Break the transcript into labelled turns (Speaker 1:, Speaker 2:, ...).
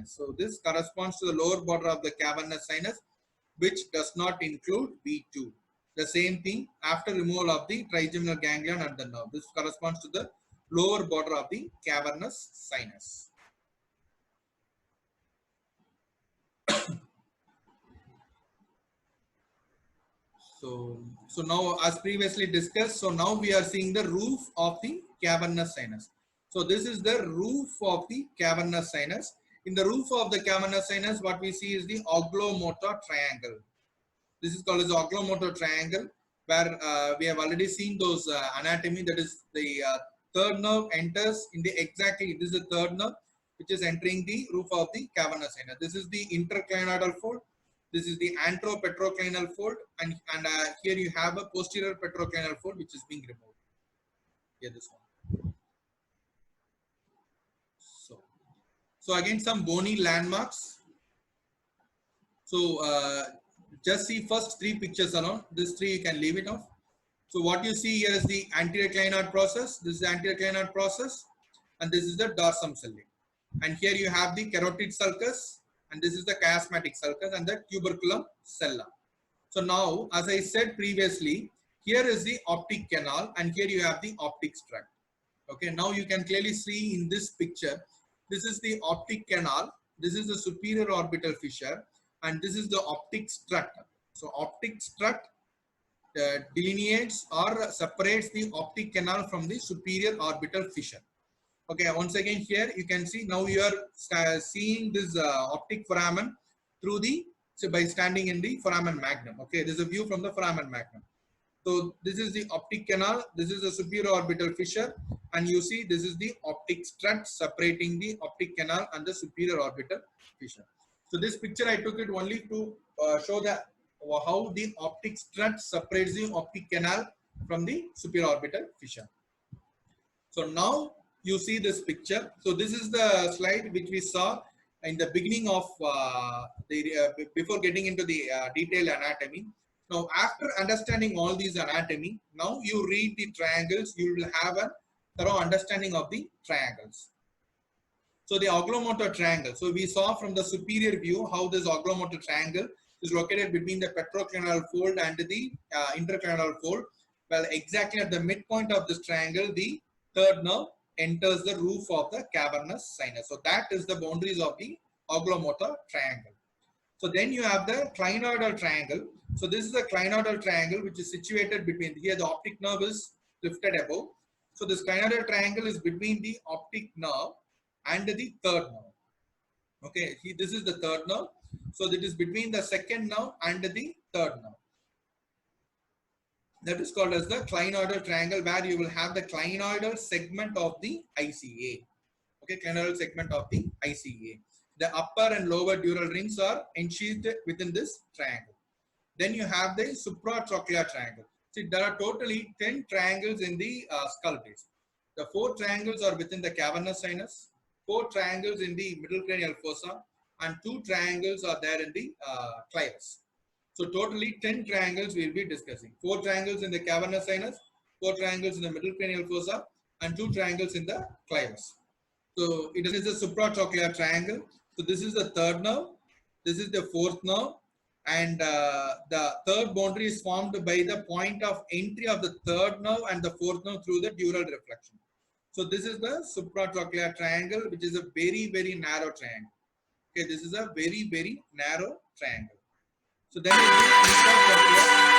Speaker 1: sinus. So this corresponds to the lower border of the cavernous sinus, which does not include V2. The same thing after removal of the trigeminal ganglion and the nerve. This corresponds to the lower border of the cavernous sinus. So now, as previously discussed, so now we are seeing the roof of the cavernous sinus. So this is the roof of the cavernous sinus. In the roof of the cavernous sinus, what we see is the oculomotor triangle. This is called as the oculomotor triangle, where we have already seen those anatomy. That is the third nerve enters in the exactly. This is the third nerve which is entering the roof of the cavernous sinus. This is the interclinoidal fold. This is the anteropetroclinal fold, and here you have a posterior petroclinal fold which is being removed. Here this one. So again some bony landmarks. So just see first three pictures alone. This three you can leave it off. So what you see here is the anterior clinoid process. This is the anterior clinoid process, and this is the dorsum celli. And here you have the carotid sulcus, and this is the chiasmatic sulcus and the tuberculum sella. So now, as I said previously, here is the optic canal, and here you have the optic struct. Okay, now you can clearly see in this picture, this is the optic canal, this is the superior orbital fissure, and this is the optic strut. So optic strut delineates or separates the optic canal from the superior orbital fissure. Okay, once again here you can see now you are seeing this optic foramen through the, so by standing in the foramen magnum. Okay, this is a view from the foramen magnum. So this is the optic canal, this is the superior orbital fissure, and you see this is the optic strut separating the optic canal and the superior orbital fissure. So this picture I took it only to show that how the optic strut separates the optic canal from the superior orbital fissure. So now you see this picture. So this is the slide which we saw in the beginning of before getting into the detailed anatomy. Now after understanding all these anatomy, now you read the triangles, you will have a thorough understanding of the triangles. So the oculomotor triangle. So we saw from the superior view how this oculomotor triangle is located between the petroclinal fold and the interclinal fold. Well, exactly at the midpoint of this triangle, the third nerve enters the roof of the cavernous sinus. So that is the boundaries of the oculomotor triangle. So then you have the clinoidal triangle. So this is the clinoidal triangle which is situated between, here the optic nerve is lifted above. So this clinoidal triangle is between the optic nerve and the third nerve. Okay, this is the third nerve. So that is between the second nerve and the third nerve. That is called as the clinoidal triangle, where you will have the clinoidal segment of the ICA. Okay, clinoidal segment of the ICA. The upper and lower dural rings are ensheathed within this triangle. Then you have the supratrochlear triangle. See, there are totally 10 triangles in the skull base. The 4 triangles are within the cavernous sinus, 4 triangles in the middle cranial fossa, and 2 triangles are there in the clivus. So totally 10 triangles we will be discussing. 4 triangles in the cavernous sinus, 4 triangles in the middle cranial fossa, and 2 triangles in the clivus. So it is a supratrochlear triangle. So this is the third nerve, this is the fourth nerve, and the third boundary is formed by the point of entry of the third nerve and the fourth nerve through the dural reflection. So this is the supratrochlear triangle, which is a very, very narrow triangle. Okay, this is a very, very narrow triangle. So then it is intratrochlear.